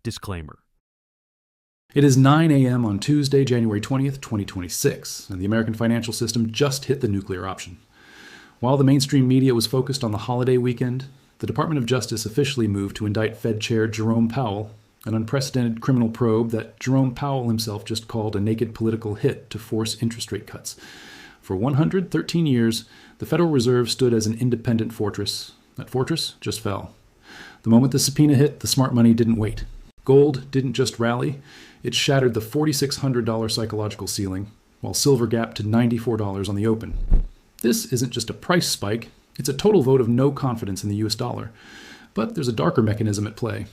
Disclaimer. It is 9 a.m. on Tuesday, January 20th, 2026, and the American financial system just hit the nuclear option. While the mainstream media was focused on the holiday weekend, the Department of Justice officially moved to indict Fed Chair Jerome Powell, an unprecedented criminal probe that Jerome Powell himself just called a naked political hit to force interest rate cuts. For 113 years, the Federal Reserve stood as an independent fortress. That fortress just fell. The moment the subpoena hit, the smart money didn't wait. Gold didn't just rally, it shattered the $4,600 psychological ceiling, while silver gapped to $94 on the open. This isn't just a price spike, it's a total vote of no confidence in the US dollar. But there's a darker mechanism at play.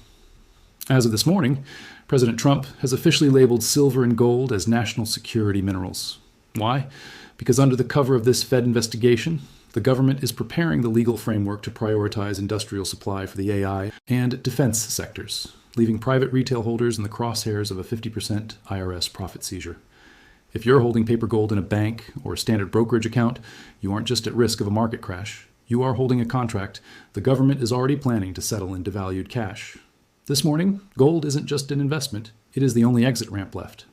As of this morning, President Trump has officially labeled silver and gold as national security minerals. Why? Because under the cover of this Fed investigation, the government is preparing the legal framework to prioritize industrial supply for the AI and defense sectors, leaving private retail holders in the crosshairs of a 50% IRS profit seizure. If you're holding paper gold in a bank or a standard brokerage account, you aren't just at risk of a market crash. You are holding a contract the government is already planning to settle in devalued cash. This morning, gold isn't just an investment, it is the only exit ramp left.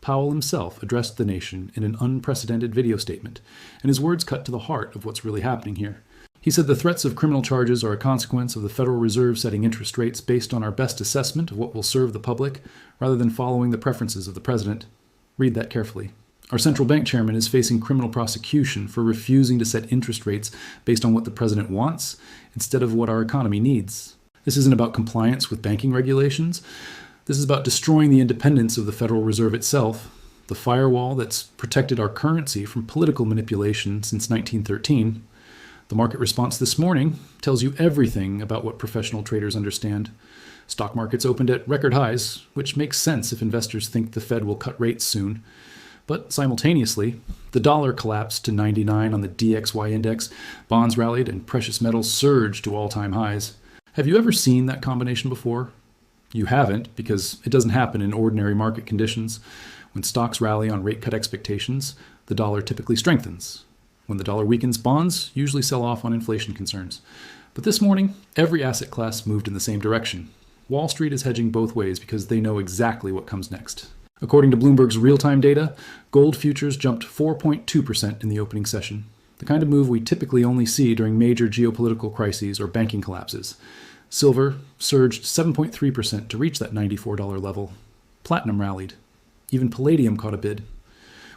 Powell himself addressed the nation in an unprecedented video statement, and his words cut to the heart of what's really happening here. He said the threats of criminal charges are a consequence of the Federal Reserve setting interest rates based on our best assessment of what will serve the public, rather than following the preferences of the president. Read that carefully. Our central bank chairman is facing criminal prosecution for refusing to set interest rates based on what the president wants instead of what our economy needs. This isn't about compliance with banking regulations. This is about destroying the independence of the Federal Reserve itself, the firewall that's protected our currency from political manipulation since 1913. The market response this morning tells you everything about what professional traders understand. Stock markets opened at record highs, which makes sense if investors think the Fed will cut rates soon. But simultaneously, the dollar collapsed to 99 on the DXY index, bonds rallied, and precious metals surged to all-time highs. Have you ever seen that combination before? You haven't, because it doesn't happen in ordinary market conditions. When stocks rally on rate cut expectations, the dollar typically strengthens. When the dollar weakens, bonds usually sell off on inflation concerns. But this morning, every asset class moved in the same direction. Wall Street is hedging both ways because they know exactly what comes next. According to Bloomberg's real-time data, gold futures jumped 4.2% in the opening session, the kind of move we typically only see during major geopolitical crises or banking collapses. Silver surged 7.3% to reach that $94 level. Platinum rallied. Even palladium caught a bid.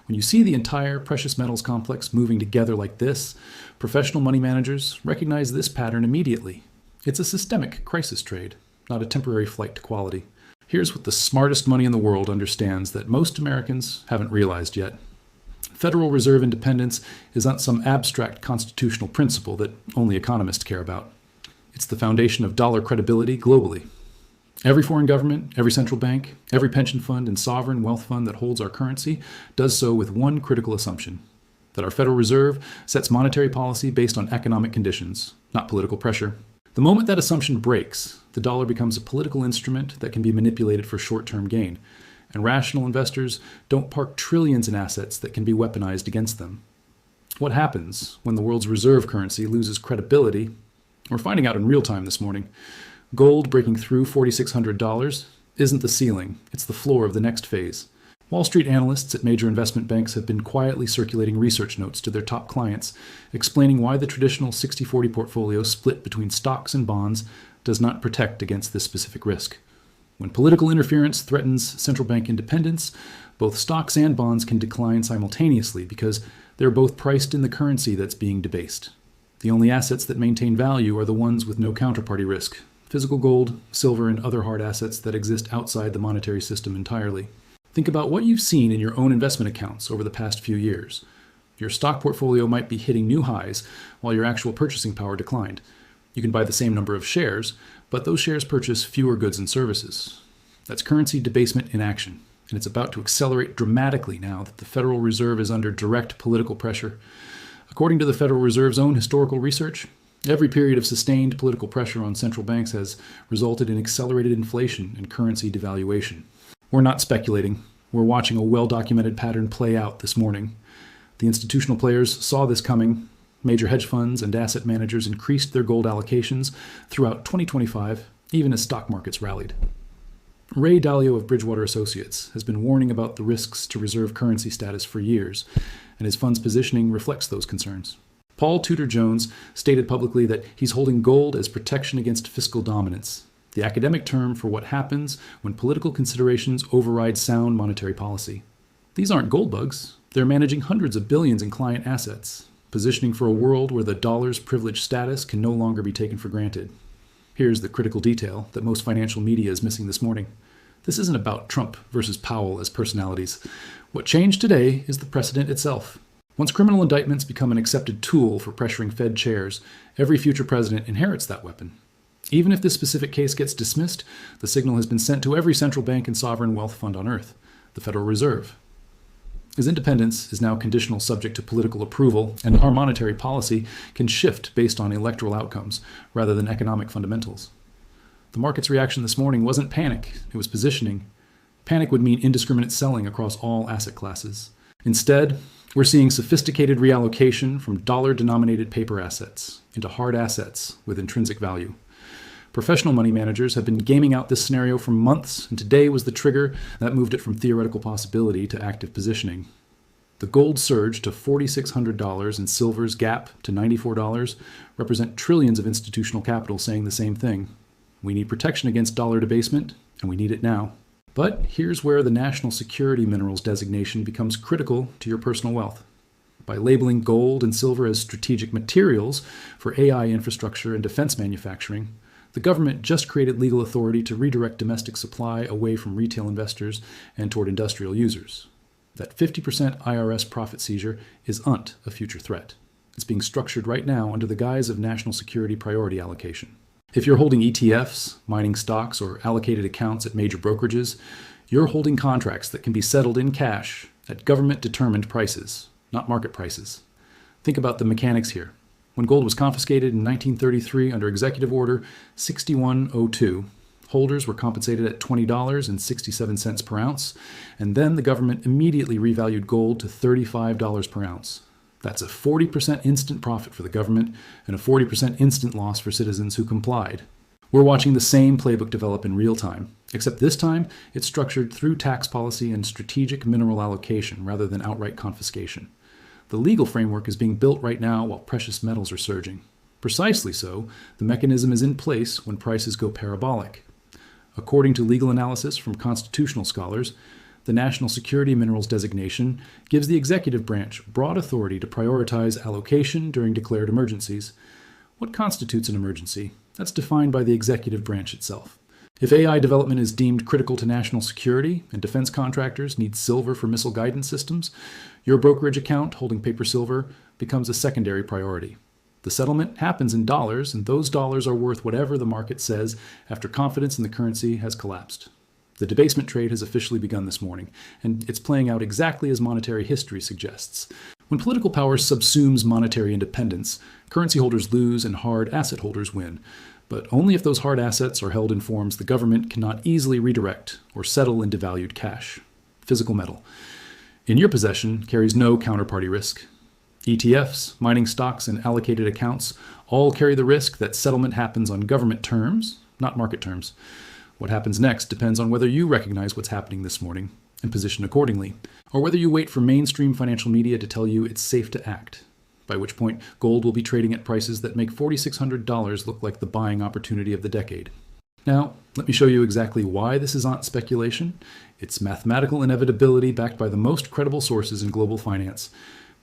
When you see the entire precious metals complex moving together like this, professional money managers recognize this pattern immediately. It's a systemic crisis trade, not a temporary flight to quality. Here's what the smartest money in the world understands that most Americans haven't realized yet. Federal Reserve independence is not some abstract constitutional principle that only economists care about. It's the foundation of dollar credibility globally. Every foreign government, every central bank, every pension fund and sovereign wealth fund that holds our currency does so with one critical assumption: that our Federal Reserve sets monetary policy based on economic conditions, not political pressure. The moment that assumption breaks, the dollar becomes a political instrument that can be manipulated for short-term gain, and rational investors don't park trillions in assets that can be weaponized against them. What happens when the world's reserve currency loses credibility? We're finding out in real time this morning. Gold breaking through $4,600 isn't the ceiling, it's the floor of the next phase. Wall Street analysts at major investment banks have been quietly circulating research notes to their top clients, explaining why the traditional 60-40 portfolio split between stocks and bonds does not protect against this specific risk. When political interference threatens central bank independence, both stocks and bonds can decline simultaneously because they're both priced in the currency that's being debased. The only assets that maintain value are the ones with no counterparty risk: physical gold, silver, and other hard assets that exist outside the monetary system entirely. Think about what you've seen in your own investment accounts over the past few years. Your stock portfolio might be hitting new highs while your actual purchasing power declined. You can buy the same number of shares, but those shares purchase fewer goods and services. That's currency debasement in action, and it's about to accelerate dramatically now that the Federal Reserve is under direct political pressure. According to the Federal Reserve's own historical research, every period of sustained political pressure on central banks has resulted in accelerated inflation and currency devaluation. We're not speculating. We're watching a well-documented pattern play out this morning. The institutional players saw this coming. Major hedge funds and asset managers increased their gold allocations throughout 2025, even as stock markets rallied. Ray Dalio of Bridgewater Associates has been warning about the risks to reserve currency status for years, and his fund's positioning reflects those concerns. Paul Tudor Jones stated publicly that he's holding gold as protection against fiscal dominance, the academic term for what happens when political considerations override sound monetary policy. These aren't gold bugs. They're managing hundreds of billions in client assets, positioning for a world where the dollar's privileged status can no longer be taken for granted. Here's the critical detail that most financial media is missing this morning. This isn't about Trump versus Powell as personalities. What changed today is the precedent itself. Once criminal indictments become an accepted tool for pressuring Fed chairs, every future president inherits that weapon. Even if this specific case gets dismissed, the signal has been sent to every central bank and sovereign wealth fund on earth, the Federal Reserve. His independence is now conditional subject to political approval, and our monetary policy can shift based on electoral outcomes rather than economic fundamentals. The market's reaction this morning wasn't panic, it was positioning. Panic would mean indiscriminate selling across all asset classes. Instead, we're seeing sophisticated reallocation from dollar-denominated paper assets into hard assets with intrinsic value. Professional money managers have been gaming out this scenario for months, and today was the trigger that moved it from theoretical possibility to active positioning. The gold surge to $4,600 and silver's gap to $94 represent trillions of institutional capital saying the same thing. We need protection against dollar debasement, and we need it now. But here's where the national security minerals designation becomes critical to your personal wealth. By labeling gold and silver as strategic materials for AI infrastructure and defense manufacturing, the government just created legal authority to redirect domestic supply away from retail investors and toward industrial users. That 50% IRS profit seizure isn't a future threat. It's being structured right now under the guise of national security priority allocation. If you're holding ETFs, mining stocks, or allocated accounts at major brokerages, you're holding contracts that can be settled in cash at government-determined prices, not market prices. Think about the mechanics here. When gold was confiscated in 1933 under Executive Order 6102, holders were compensated at $20.67 per ounce, and then the government immediately revalued gold to $35 per ounce. That's a 40% instant profit for the government and a 40% instant loss for citizens who complied. We're watching the same playbook develop in real time, except this time it's structured through tax policy and strategic mineral allocation rather than outright confiscation. The legal framework is being built right now while precious metals are surging. Precisely so, the mechanism is in place when prices go parabolic. According to legal analysis from constitutional scholars, the National Security Minerals designation gives the executive branch broad authority to prioritize allocation during declared emergencies. What constitutes an emergency? That's defined by the executive branch itself. If AI development is deemed critical to national security and defense contractors need silver for missile guidance systems, your brokerage account holding paper silver becomes a secondary priority. The settlement happens in dollars, and those dollars are worth whatever the market says after confidence in the currency has collapsed. The debasement trade has officially begun this morning, and it's playing out exactly as monetary history suggests. When political power subsumes monetary independence, currency holders lose and hard asset holders win, but only if those hard assets are held in forms the government cannot easily redirect or settle in devalued cash, physical metal. In your possession carries no counterparty risk. ETFs, mining stocks, and allocated accounts all carry the risk that settlement happens on government terms, not market terms. What happens next depends on whether you recognize what's happening this morning and position accordingly, or whether you wait for mainstream financial media to tell you it's safe to act, by which point gold will be trading at prices that make $4,600 look like the buying opportunity of the decade. Now, let me show you exactly why this isn't speculation. It's mathematical inevitability backed by the most credible sources in global finance.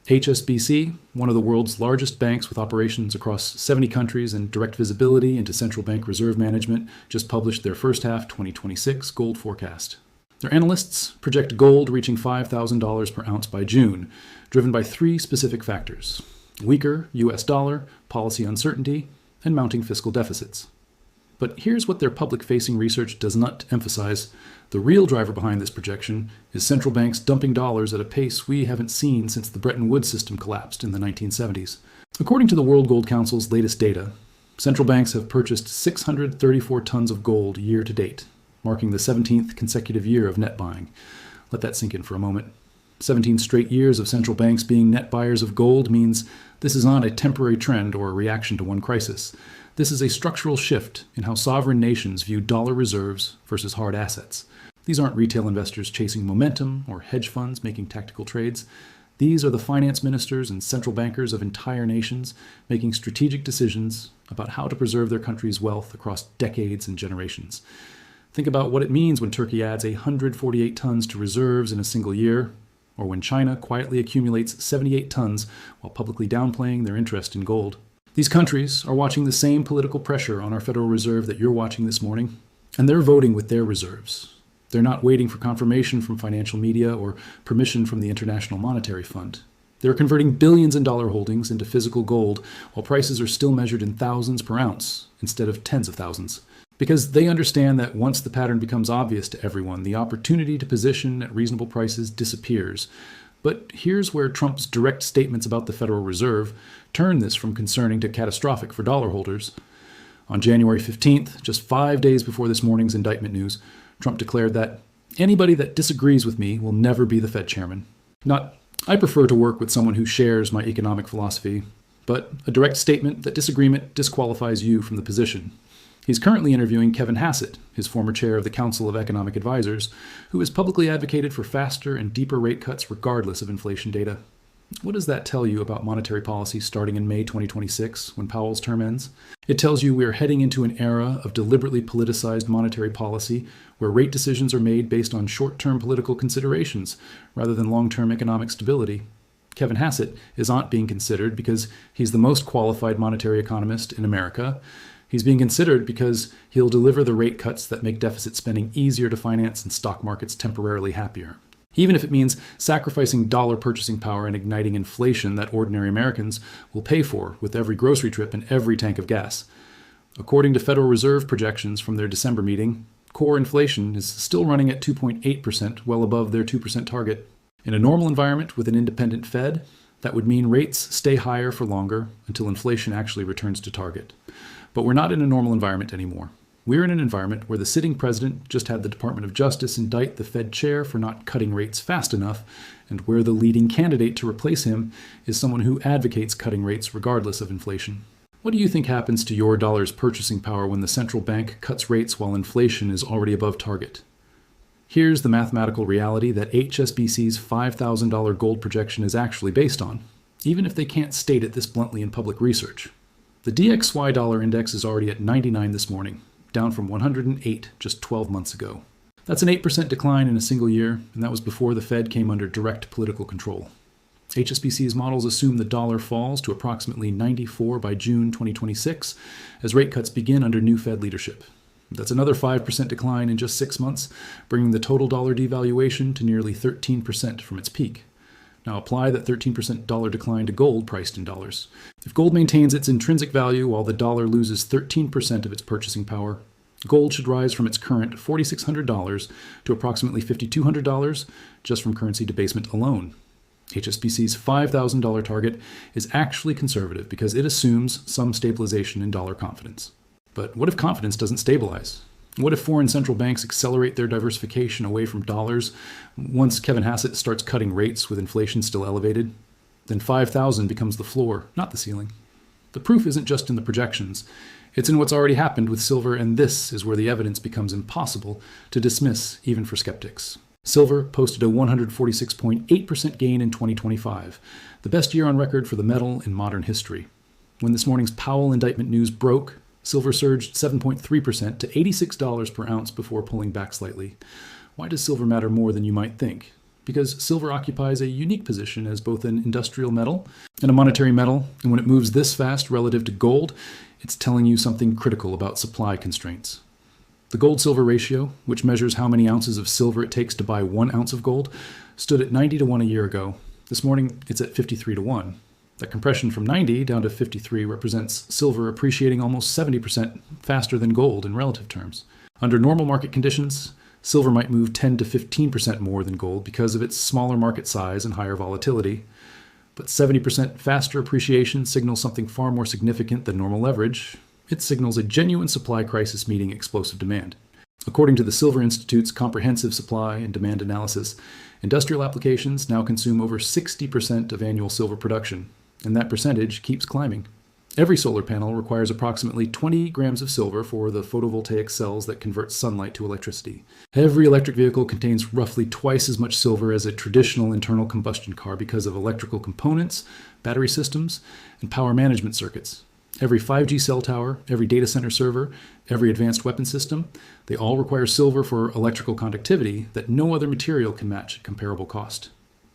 HSBC, one of the world's largest banks with operations across 70 countries and direct visibility into central bank reserve management, just published their first half 2026 gold forecast. Their analysts project gold reaching $5,000 per ounce by June, driven by three specific factors: weaker US dollar, policy uncertainty, and mounting fiscal deficits. But here's what their public-facing research does not emphasize. The real driver behind this projection is central banks dumping dollars at a pace we haven't seen since the Bretton Woods system collapsed in the 1970s. According to the World Gold Council's latest data, central banks have purchased 634 tons of gold year to date, marking the 17th consecutive year of net buying. Let that sink in for a moment. 17 straight years of central banks being net buyers of gold means this is not a temporary trend or a reaction to one crisis. This is a structural shift in how sovereign nations view dollar reserves versus hard assets. These aren't retail investors chasing momentum or hedge funds making tactical trades. These are the finance ministers and central bankers of entire nations making strategic decisions about how to preserve their country's wealth across decades and generations. Think about what it means when Turkey adds 148 tons to reserves in a single year, or when China quietly accumulates 78 tons while publicly downplaying their interest in gold. These countries are watching the same political pressure on our Federal Reserve that you're watching this morning, and they're voting with their reserves. They're not waiting for confirmation from financial media or permission from the International Monetary Fund. They're converting billions in dollar holdings into physical gold while prices are still measured in thousands per ounce instead of tens of thousands. Because they understand that once the pattern becomes obvious to everyone, the opportunity to position at reasonable prices disappears. But here's where Trump's direct statements about the Federal Reserve turn this from concerning to catastrophic for dollar holders. On January 15th, just 5 days before this morning's indictment news, Trump declared that anybody that disagrees with me will never be the Fed chairman. Not, I prefer to work with someone who shares my economic philosophy, but a direct statement that disagreement disqualifies you from the position. He's currently interviewing Kevin Hassett, his former chair of the Council of Economic Advisors, who has publicly advocated for faster and deeper rate cuts regardless of inflation data. What does that tell you about monetary policy starting in May 2026, when Powell's term ends? It tells you we are heading into an era of deliberately politicized monetary policy, where rate decisions are made based on short-term political considerations rather than long-term economic stability. Kevin Hassett is not being considered because he's the most qualified monetary economist in America. He's being considered because he'll deliver the rate cuts that make deficit spending easier to finance and stock markets temporarily happier. Even if it means sacrificing dollar purchasing power and igniting inflation that ordinary Americans will pay for with every grocery trip and every tank of gas. According to Federal Reserve projections from their December meeting, core inflation is still running at 2.8%, well above their 2% target. In a normal environment with an independent Fed, that would mean rates stay higher for longer until inflation actually returns to target. But we're not in a normal environment anymore. We're in an environment where the sitting president just had the Department of Justice indict the Fed chair for not cutting rates fast enough, and where the leading candidate to replace him is someone who advocates cutting rates regardless of inflation. What do you think happens to your dollar's purchasing power when the central bank cuts rates while inflation is already above target? Here's the mathematical reality that HSBC's $5,000 gold projection is actually based on, even if they can't state it this bluntly in public research. The DXY dollar index is already at 99 this morning, down from 108 just 12 months ago. That's an 8% decline in a single year, and that was before the Fed came under direct political control. HSBC's models assume the dollar falls to approximately 94 by June 2026 as rate cuts begin under new Fed leadership. That's another 5% decline in just 6 months, bringing the total dollar devaluation to nearly 13% from its peak. Now apply that 13% dollar decline to gold priced in dollars. If gold maintains its intrinsic value while the dollar loses 13% of its purchasing power, gold should rise from its current $4,600 to approximately $5,200 just from currency debasement alone. HSBC's $5,000 target is actually conservative because it assumes some stabilization in dollar confidence. But what if confidence doesn't stabilize? What if foreign central banks accelerate their diversification away from dollars once Kevin Hassett starts cutting rates with inflation still elevated? Then 5,000 becomes the floor, not the ceiling. The proof isn't just in the projections. It's in what's already happened with silver, and this is where the evidence becomes impossible to dismiss even for skeptics. Silver posted a 146.8% gain in 2025, the best year on record for the metal in modern history. When this morning's Powell indictment news broke, silver surged 7.3% to $86 per ounce before pulling back slightly. Why does silver matter more than you might think? Because silver occupies a unique position as both an industrial metal and a monetary metal, and when it moves this fast relative to gold, it's telling you something critical about supply constraints. The gold-silver ratio, which measures how many ounces of silver it takes to buy 1 ounce of gold, stood at 90 to 1 a year ago. This morning, it's at 53 to 1. That compression from 90 down to 53 represents silver appreciating almost 70% faster than gold in relative terms. Under normal market conditions, silver might move 10 to 15% more than gold because of its smaller market size and higher volatility. But 70% faster appreciation signals something far more significant than normal leverage. It signals a genuine supply crisis meeting explosive demand. According to the Silver Institute's comprehensive supply and demand analysis, industrial applications now consume over 60% of annual silver production, and that percentage keeps climbing. Every solar panel requires approximately 20 grams of silver for the photovoltaic cells that convert sunlight to electricity. Every electric vehicle contains roughly twice as much silver as a traditional internal combustion car because of electrical components, battery systems, and power management circuits. Every 5G cell tower, every data center server, every advanced weapon system, they all require silver for electrical conductivity that no other material can match at comparable cost.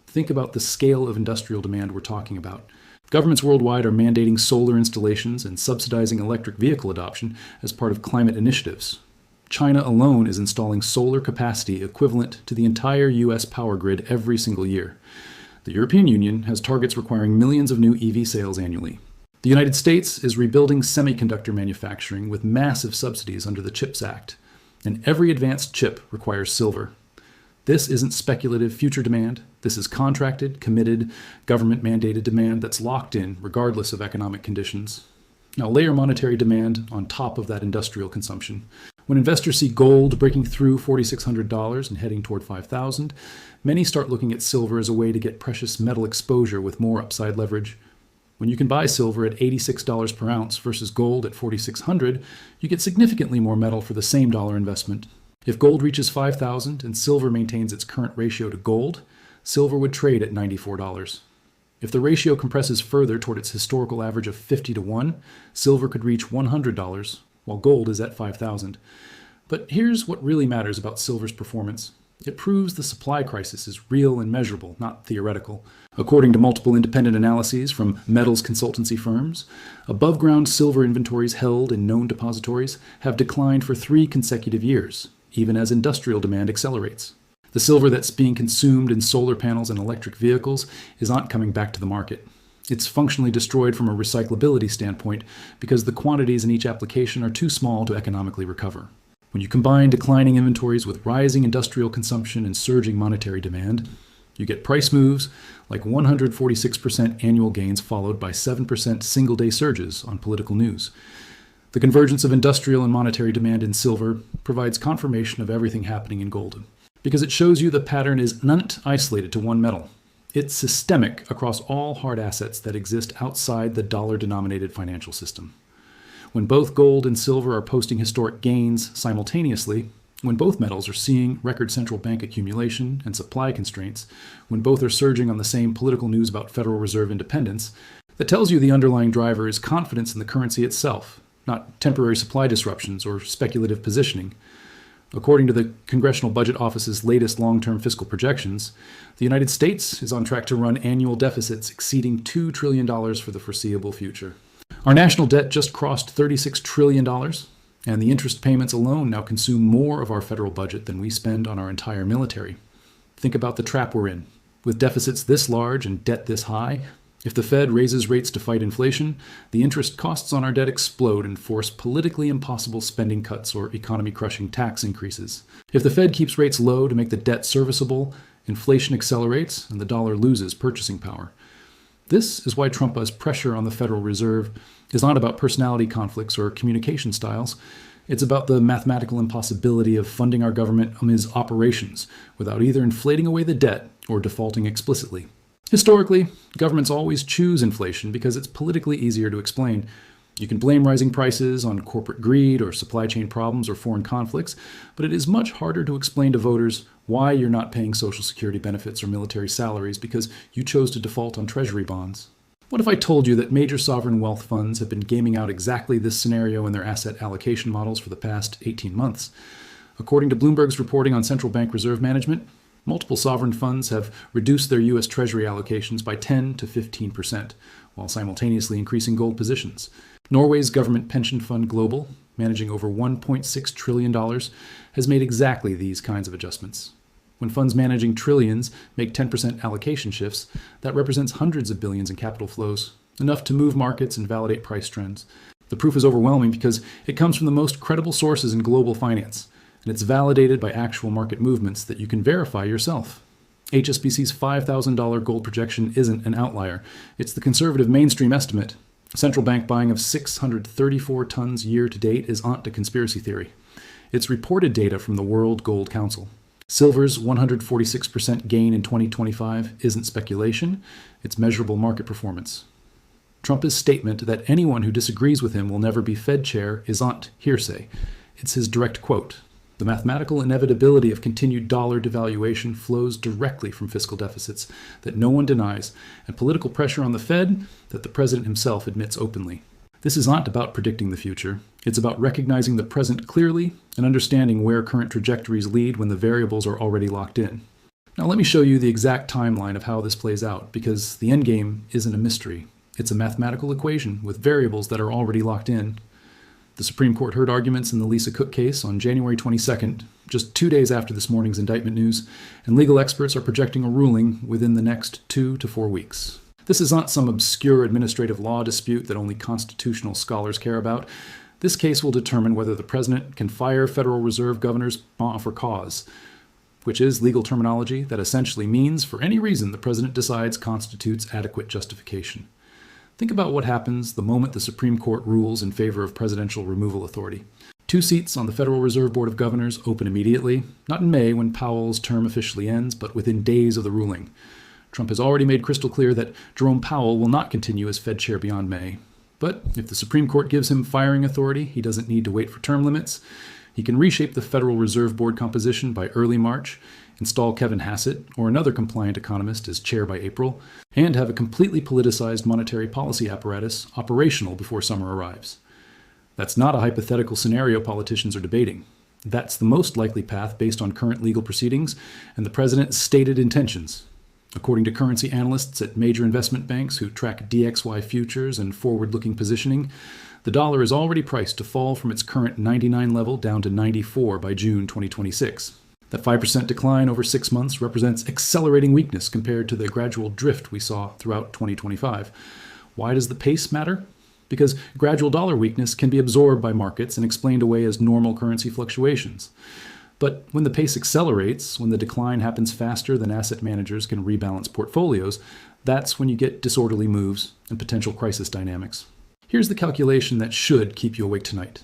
Think about the scale of industrial demand we're talking about. Governments worldwide are mandating solar installations and subsidizing electric vehicle adoption as part of climate initiatives. China alone is installing solar capacity equivalent to the entire US power grid every single year. The European Union has targets requiring millions of new EV sales annually. The United States is rebuilding semiconductor manufacturing with massive subsidies under the CHIPS Act, and every advanced chip requires silver. This isn't speculative future demand. This is contracted, committed, government-mandated demand that's locked in regardless of economic conditions. Now layer monetary demand on top of that industrial consumption. When investors see gold breaking through $4,600 and heading toward $5,000, many start looking at silver as a way to get precious metal exposure with more upside leverage. When you can buy silver at $86 per ounce versus gold at $4,600, you get significantly more metal for the same dollar investment. If gold reaches $5,000 and silver maintains its current ratio to gold, silver would trade at $94. If the ratio compresses further toward its historical average of 50 to 1, silver could reach $100, while gold is at $5,000. But here's what really matters about silver's performance. It proves the supply crisis is real and measurable, not theoretical. According to multiple independent analyses from metals consultancy firms, above-ground silver inventories held in known depositories have declined for 3 consecutive years, even as industrial demand accelerates. The silver that's being consumed in solar panels and electric vehicles is not coming back to the market. It's functionally destroyed from a recyclability standpoint because the quantities in each application are too small to economically recover. When you combine declining inventories with rising industrial consumption and surging monetary demand, you get price moves like 146% annual gains followed by 7% single-day surges on political news. The convergence of industrial and monetary demand in silver provides confirmation of everything happening in gold, because it shows you the pattern is not isolated to one metal. It's systemic across all hard assets that exist outside the dollar-denominated financial system. When both gold and silver are posting historic gains simultaneously, when both metals are seeing record central bank accumulation and supply constraints, when both are surging on the same political news about Federal Reserve independence, that tells you the underlying driver is confidence in the currency itself, not temporary supply disruptions or speculative positioning. According to the Congressional Budget Office's latest long-term fiscal projections, the United States is on track to run annual deficits exceeding $2 trillion for the foreseeable future. Our national debt just crossed $36 trillion, and the interest payments alone now consume more of our federal budget than we spend on our entire military. Think about the trap we're in. With deficits this large and debt this high, if the Fed raises rates to fight inflation, the interest costs on our debt explode and force politically impossible spending cuts or economy-crushing tax increases. If the Fed keeps rates low to make the debt serviceable, inflation accelerates and the dollar loses purchasing power. This is why Trump's pressure on the Federal Reserve is not about personality conflicts or communication styles. It's about the mathematical impossibility of funding our government amid operations without either inflating away the debt or defaulting explicitly. Historically, governments always choose inflation because it's politically easier to explain. You can blame rising prices on corporate greed or supply chain problems or foreign conflicts, but it is much harder to explain to voters why you're not paying Social Security benefits or military salaries because you chose to default on Treasury bonds. What if I told you that major sovereign wealth funds have been gaming out exactly this scenario in their asset allocation models for the past 18 months? According to Bloomberg's reporting on central bank reserve management, multiple sovereign funds have reduced their U.S. Treasury allocations by 10 to 15%, while simultaneously increasing gold positions. Norway's government pension fund Global, managing over $1.6 trillion, has made exactly these kinds of adjustments. When funds managing trillions make 10% allocation shifts, that represents hundreds of billions in capital flows, enough to move markets and validate price trends. The proof is overwhelming because it comes from the most credible sources in global finance, and it's validated by actual market movements that you can verify yourself. HSBC's $5,000 gold projection isn't an outlier. It's the conservative mainstream estimate. Central bank buying of 634 tons year to date is not a conspiracy theory. It's reported data from the World Gold Council. Silver's 146% gain in 2025 isn't speculation, it's measurable market performance. Trump's statement that anyone who disagrees with him will never be Fed chair isn't hearsay. It's his direct quote. The mathematical inevitability of continued dollar devaluation flows directly from fiscal deficits that no one denies and political pressure on the Fed that the president himself admits openly. This is not about predicting the future. It's about recognizing the present clearly and understanding where current trajectories lead when the variables are already locked in. Now let me show you the exact timeline of how this plays out, because the endgame isn't a mystery. It's a mathematical equation with variables that are already locked in. The Supreme Court heard arguments in the Lisa Cook case on January 22nd, just 2 days after this morning's indictment news, and legal experts are projecting a ruling within the next 2 to 4 weeks. This is not some obscure administrative law dispute that only constitutional scholars care about. This case will determine whether the president can fire Federal Reserve governors for cause, which is legal terminology that essentially means for any reason the president decides constitutes adequate justification. Think about what happens the moment the Supreme Court rules in favor of presidential removal authority. 2 seats on the Federal Reserve Board of Governors open immediately, not in May when Powell's term officially ends, but within days of the ruling. Trump has already made crystal clear that Jerome Powell will not continue as Fed chair beyond May. But if the Supreme Court gives him firing authority, he doesn't need to wait for term limits. He can reshape the Federal Reserve Board composition by early March, install Kevin Hassett or another compliant economist as chair by April, and have a completely politicized monetary policy apparatus operational before summer arrives. That's not a hypothetical scenario politicians are debating. That's the most likely path based on current legal proceedings and the president's stated intentions. According to currency analysts at major investment banks who track DXY futures and forward-looking positioning, the dollar is already priced to fall from its current 99 level down to 94 by June 2026. That 5% decline over 6 months represents accelerating weakness compared to the gradual drift we saw throughout 2025. Why does the pace matter? Because gradual dollar weakness can be absorbed by markets and explained away as normal currency fluctuations. But when the pace accelerates, when the decline happens faster than asset managers can rebalance portfolios, that's when you get disorderly moves and potential crisis dynamics. Here's the calculation that should keep you awake tonight.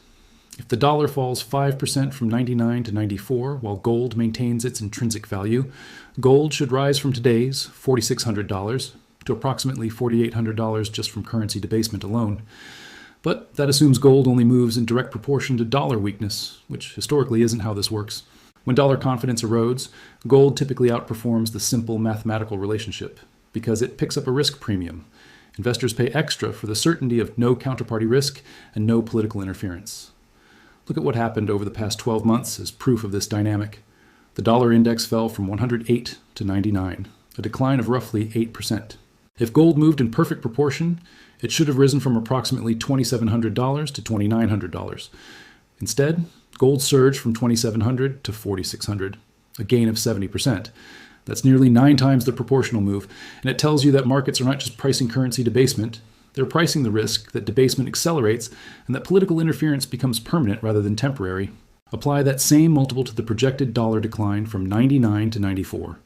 If the dollar falls 5% from 99 to 94 while gold maintains its intrinsic value, gold should rise from today's $4,600 to approximately $4,800 just from currency debasement alone. But that assumes gold only moves in direct proportion to dollar weakness, which historically isn't how this works. When dollar confidence erodes, gold typically outperforms the simple mathematical relationship because it picks up a risk premium. Investors pay extra for the certainty of no counterparty risk and no political interference. Look at what happened over the past 12 months as proof of this dynamic. The dollar index fell from 108 to 99, a decline of roughly 8%. If gold moved in perfect proportion, it should have risen from approximately $2,700 to $2,900. Instead, gold surged from $2,700 to $4,600, a gain of 70%. That's nearly 9 times the proportional move, and it tells you that markets are not just pricing currency debasement, they're pricing the risk that debasement accelerates and that political interference becomes permanent rather than temporary. Apply that same multiple to the projected dollar decline from 99 to 94.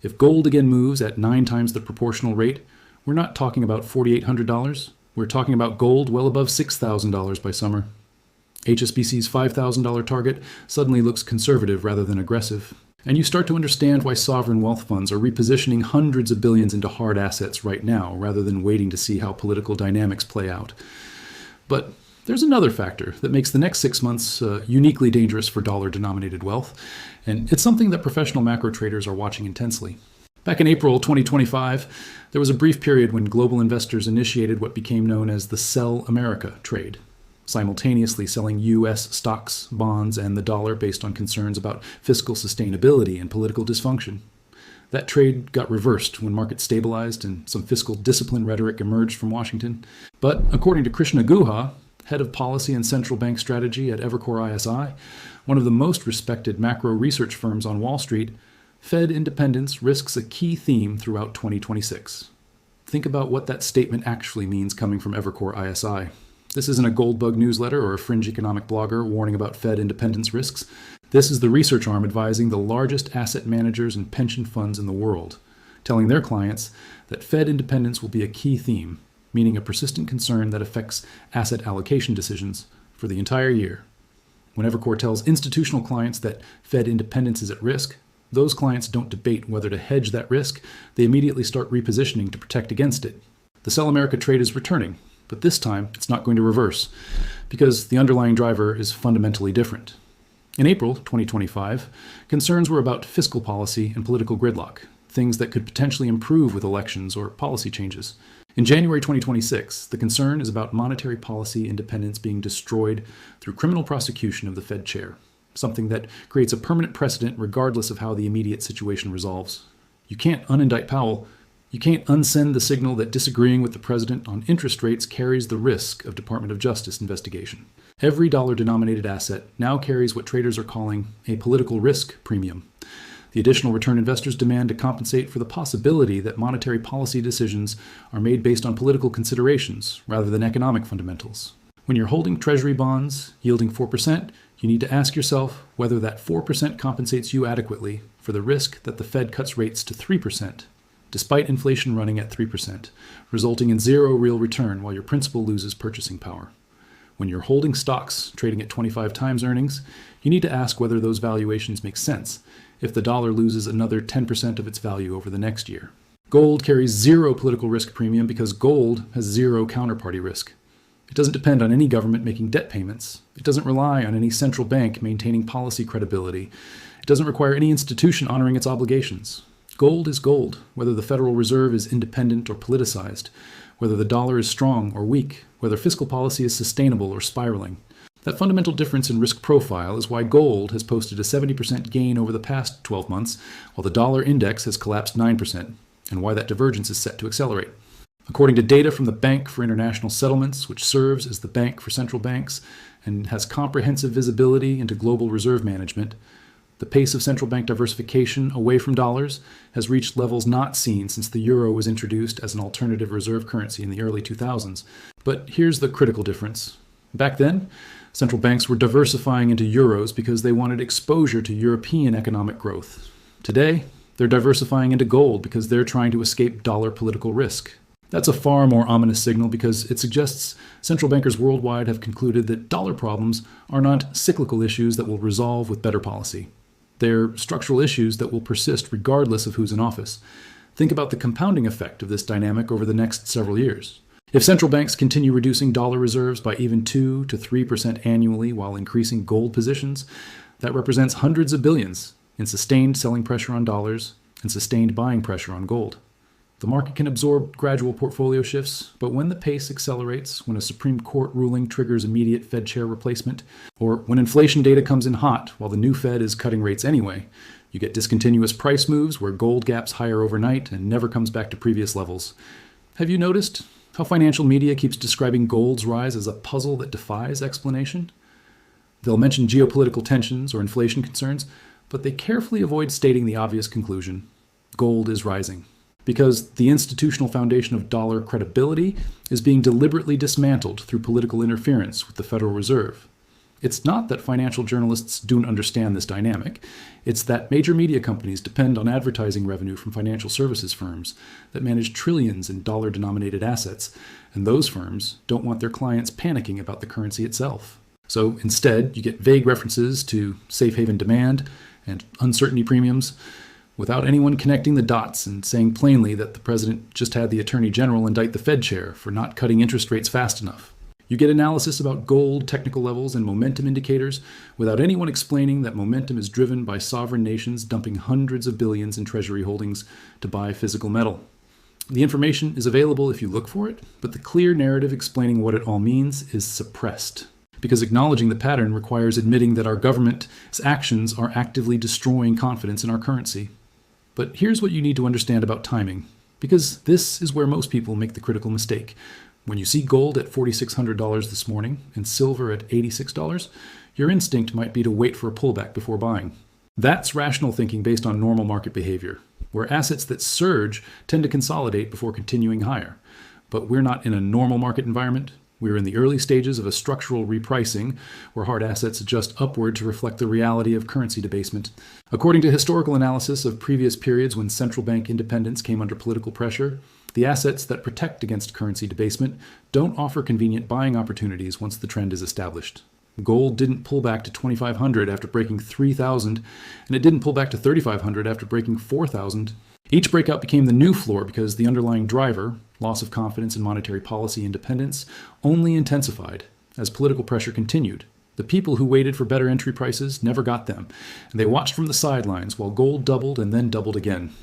If gold again moves at 9 times the proportional rate, we're not talking about $4,800. We're talking about gold well above $6,000 by summer. HSBC's $5,000 target suddenly looks conservative rather than aggressive. And you start to understand why sovereign wealth funds are repositioning hundreds of billions into hard assets right now rather than waiting to see how political dynamics play out. But there's another factor that makes the next 6 months uniquely dangerous for dollar-denominated wealth, and it's something that professional macro traders are watching intensely. Back in April 2025, there was a brief period when global investors initiated what became known as the Sell America trade, simultaneously selling U.S. stocks, bonds, and the dollar based on concerns about fiscal sustainability and political dysfunction. That trade got reversed when markets stabilized and some fiscal discipline rhetoric emerged from Washington. But according to Krishna Guha, head of policy and central bank strategy at Evercore ISI, one of the most respected macro research firms on Wall Street, Fed independence risks a key theme throughout 2026. Think about what that statement actually means coming from Evercore ISI. This isn't a Goldbug newsletter or a fringe economic blogger warning about Fed independence risks. This is the research arm advising the largest asset managers and pension funds in the world, telling their clients that Fed independence will be a key theme, meaning a persistent concern that affects asset allocation decisions for the entire year. When Evercore tells institutional clients that Fed independence is at risk, those clients don't debate whether to hedge that risk, they immediately start repositioning to protect against it. The Sell America trade is returning, but this time it's not going to reverse because the underlying driver is fundamentally different. In April 2025, concerns were about fiscal policy and political gridlock, things that could potentially improve with elections or policy changes. In January 2026, the concern is about monetary policy independence being destroyed through criminal prosecution of the Fed chair, something that creates a permanent precedent regardless of how the immediate situation resolves. You can't unindict Powell. You can't unsend the signal that disagreeing with the president on interest rates carries the risk of Department of Justice investigation. Every dollar-denominated asset now carries what traders are calling a political risk premium. The additional return investors demand to compensate for the possibility that monetary policy decisions are made based on political considerations rather than economic fundamentals. When you're holding treasury bonds yielding 4%, you need to ask yourself whether that 4% compensates you adequately for the risk that the Fed cuts rates to 3%, despite inflation running at 3%, resulting in zero real return while your principal loses purchasing power. When you're holding stocks trading at 25 times earnings, you need to ask whether those valuations make sense if the dollar loses another 10% of its value over the next year. Gold carries zero political risk premium because gold has zero counterparty risk. It doesn't depend on any government making debt payments. It doesn't rely on any central bank maintaining policy credibility. It doesn't require any institution honoring its obligations. Gold is gold, whether the Federal Reserve is independent or politicized, whether the dollar is strong or weak, whether fiscal policy is sustainable or spiraling. That fundamental difference in risk profile is why gold has posted a 70% gain over the past 12 months, while the dollar index has collapsed 9%, and why that divergence is set to accelerate. According to data from the Bank for International Settlements, which serves as the bank for central banks and has comprehensive visibility into global reserve management, the pace of central bank diversification away from dollars has reached levels not seen since the euro was introduced as an alternative reserve currency in the early 2000s. But here's the critical difference. Back then, central banks were diversifying into euros because they wanted exposure to European economic growth. Today, they're diversifying into gold because they're trying to escape dollar political risk. That's a far more ominous signal because it suggests central bankers worldwide have concluded that dollar problems are not cyclical issues that will resolve with better policy. They're structural issues that will persist regardless of who's in office. Think about the compounding effect of this dynamic over the next several years. If central banks continue reducing dollar reserves by even 2 to 3% annually while increasing gold positions, that represents hundreds of billions in sustained selling pressure on dollars and sustained buying pressure on gold. The market can absorb gradual portfolio shifts, but when the pace accelerates, when a Supreme Court ruling triggers immediate Fed chair replacement, or when inflation data comes in hot while the new Fed is cutting rates anyway, you get discontinuous price moves where gold gaps higher overnight and never comes back to previous levels. Have you noticed how financial media keeps describing gold's rise as a puzzle that defies explanation? They'll mention geopolitical tensions or inflation concerns, but they carefully avoid stating the obvious conclusion: gold is rising. Because the institutional foundation of dollar credibility is being deliberately dismantled through political interference with the Federal Reserve. It's not that financial journalists don't understand this dynamic. It's that major media companies depend on advertising revenue from financial services firms that manage trillions in dollar-denominated assets, and those firms don't want their clients panicking about the currency itself. So instead, you get vague references to safe haven demand and uncertainty premiums, without anyone connecting the dots and saying plainly that the president just had the attorney general indict the Fed chair for not cutting interest rates fast enough. You get analysis about gold, technical levels, and momentum indicators without anyone explaining that momentum is driven by sovereign nations dumping hundreds of billions in treasury holdings to buy physical metal. The information is available if you look for it, but the clear narrative explaining what it all means is suppressed. Because acknowledging the pattern requires admitting that our government's actions are actively destroying confidence in our currency. But here's what you need to understand about timing, because this is where most people make the critical mistake. When you see gold at $4,600 this morning and silver at $86, your instinct might be to wait for a pullback before buying. That's rational thinking based on normal market behavior, where assets that surge tend to consolidate before continuing higher. But we're not in a normal market environment. We're in the early stages of a structural repricing where hard assets adjust upward to reflect the reality of currency debasement. According to historical analysis of previous periods when central bank independence came under political pressure, the assets that protect against currency debasement don't offer convenient buying opportunities once the trend is established. Gold didn't pull back to $2,500 after breaking $3,000, and it didn't pull back to $3,500 after breaking $4,000. Each breakout became the new floor because the underlying driver, loss of confidence in monetary policy independence, only intensified as political pressure continued. The people who waited for better entry prices never got them, and they watched from the sidelines while gold doubled and then doubled again.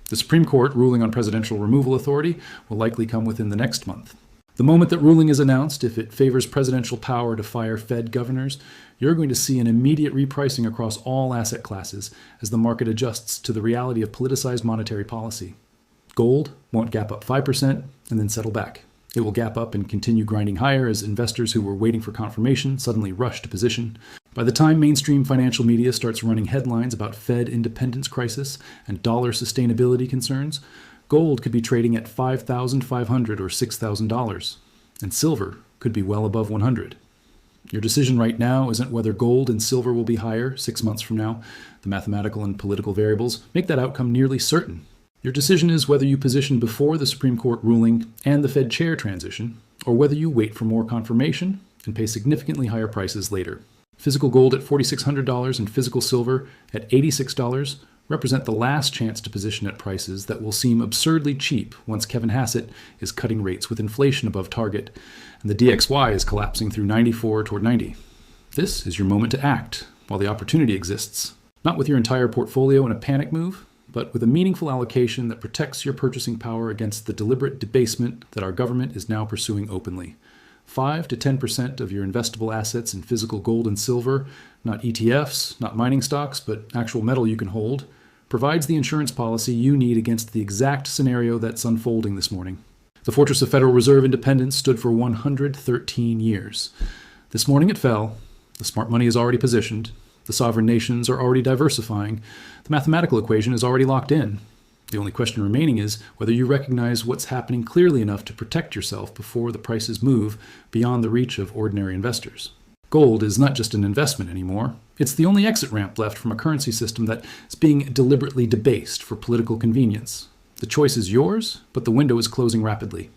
The Supreme Court ruling on presidential removal authority will likely come within the next month. The moment that ruling is announced, if it favors presidential power to fire Fed governors, you're going to see an immediate repricing across all asset classes as the market adjusts to the reality of politicized monetary policy. Gold won't gap up 5% and then settle back. It will gap up and continue grinding higher as investors who were waiting for confirmation suddenly rush to position. By the time mainstream financial media starts running headlines about Fed independence crisis and dollar sustainability concerns, gold could be trading at $5,500 or $6,000, and silver could be well above 100. Your decision right now isn't whether gold and silver will be higher 6 months from now. The mathematical and political variables make that outcome nearly certain. Your decision is whether you position before the Supreme Court ruling and the Fed chair transition, or whether you wait for more confirmation and pay significantly higher prices later. Physical gold at $4,600 and physical silver at $86 represent the last chance to position at prices that will seem absurdly cheap once Kevin Hassett is cutting rates with inflation above target and the DXY is collapsing through 94 toward 90. This is your moment to act while the opportunity exists, not with your entire portfolio in a panic move, but with a meaningful allocation that protects your purchasing power against the deliberate debasement that our government is now pursuing openly. 5 to 10% of your investable assets in physical gold and silver, not ETFs, not mining stocks, but actual metal you can hold, provides the insurance policy you need against the exact scenario that's unfolding this morning. The Fortress of Federal Reserve independence stood for 113 years. This morning it fell. The smart money is already positioned. The sovereign nations are already diversifying. The mathematical equation is already locked in. The only question remaining is whether you recognize what's happening clearly enough to protect yourself before the prices move beyond the reach of ordinary investors. Gold is not just an investment anymore. It's the only exit ramp left from a currency system that is being deliberately debased for political convenience. The choice is yours, but the window is closing rapidly.